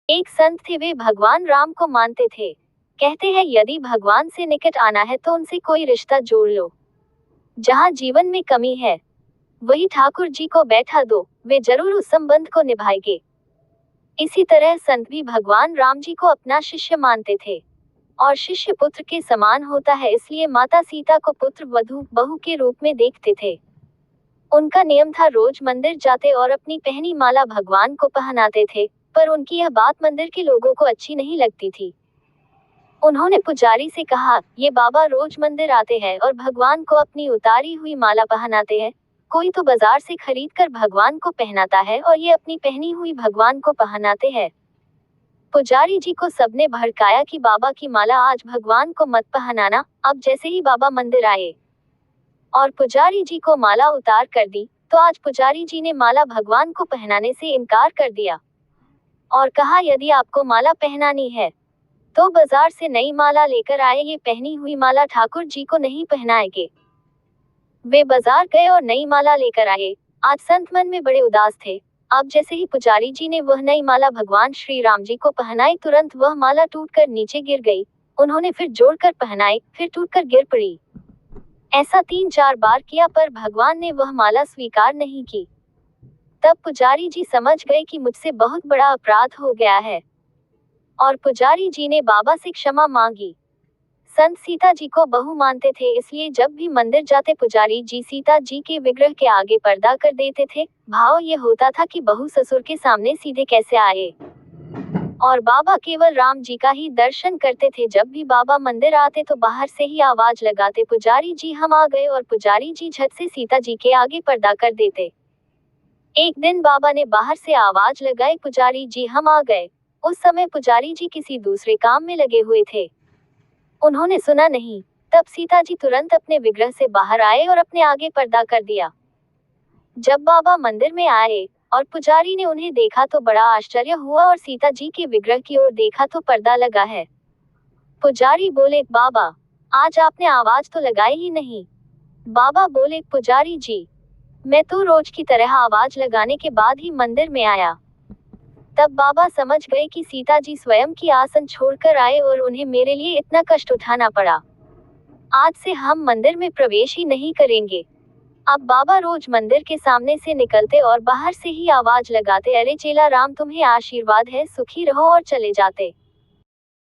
एक संत थे, वे भगवान राम को मानते थे। कहते हैं यदि भगवान से निकट आना है तो उनसे कोई रिश्ता जोड़ लो। जहाँ जीवन में कमी है वही ठाकुर जी को बैठा दो, वे जरूर उस संबंध को निभाएंगे। इसी तरह संत भी भगवान राम जी को अपना शिष्य मानते थे और शिष्य पुत्र के समान होता है, इसलिए माता सीता को पुत्र वधू बहू के रूप में देखते थे। उनका नियम था रोज मंदिर जाते और अपनी पहनी माला भगवान को पहनाते थे, पर उनकी यह बात मंदिर के लोगों को अच्छी नहीं लगती थी। उन्होंने पुजारी से कहा, ये बाबा रोज मंदिर आते हैं और भगवान को अपनी उतारी हुई माला पहनाते हैं। कोई तो बाजार से खरीद कर भगवान को पहनाता है और ये अपनी पहनी हुई भगवान को पहनाते हैं। पुजारी जी को सबने भड़काया कि बाबा की माला आज भगवान को मत पहनाना। अब जैसे ही बाबा मंदिर आए और पुजारी जी को माला उतार कर दी, तो आज पुजारी जी ने माला भगवान को पहनाने से इनकार कर दिया और कहा, यदि आपको माला पहनानी है तो बाजार से नई माला लेकर आए, ये पहनी हुई माला ठाकुर जी को नहीं पहनाएंगे। वे बाजार गए और नई माला लेकर आए। आज संत मन में बड़े उदास थे। अब जैसे ही पुजारी जी ने वह नई माला भगवान श्री राम जी को पहनाई, तुरंत वह माला टूटकर नीचे गिर गई। उन्होंने फिर जोड़कर पहनाई, फिर टूटकर गिर पड़ी। ऐसा 3-4 बार किया, पर भगवान ने वह माला स्वीकार नहीं की। तब पुजारी जी समझ गए कि मुझसे बहुत बड़ा अपराध हो गया है और पुजारी जी ने बाबा से क्षमा मांगी। संत सीता जी को बहू मानते थे, इसलिए जब भी मंदिर जाते पुजारी जी सीता जी के विग्रह के आगे पर्दा कर देते थे। भाव ये होता था कि बहू ससुर के सामने सीधे कैसे आए, और बाबा केवल राम जी का ही दर्शन करते थे। जब भी बाबा मंदिर आते तो बाहर से ही आवाज लगाते, पुजारी जी हम आ गए, और पुजारी जी झट से सीता जी के आगे पर्दा कर देते। एक दिन बाबा ने बाहर से आवाज लगाई, पुजारी जी हम आ गए। उस समय पुजारी जी किसी दूसरे काम में लगे हुए थे, उन्होंने सुना नहीं। तब सीता जी तुरंत अपने विग्रह से बाहर आए और अपने आगे पर्दा कर दिया। जब बाबा मंदिर में आए और पुजारी ने उन्हें देखा तो बड़ा आश्चर्य हुआ और सीता जी के विग्रह की ओर देखा तो पर्दा लगा है। पुजारी बोले, बाबा आज आपने आवाज तो लगाई ही नहीं। बाबा बोले, पुजारी जी मैं तो रोज की तरह आवाज लगाने के बाद ही मंदिर में आया। तब बाबा समझ गए कि सीता जी स्वयं की आसन छोड़कर आए और उन्हें मेरे लिए इतना कष्ट उठाना पड़ा। आज से हम मंदिर में प्रवेश ही नहीं करेंगे। अब बाबा रोज मंदिर के सामने से निकलते और बाहर से ही आवाज लगाते, अरे चेला राम तुम्हें आशीर्वाद है, सुखी रहो, और चले जाते।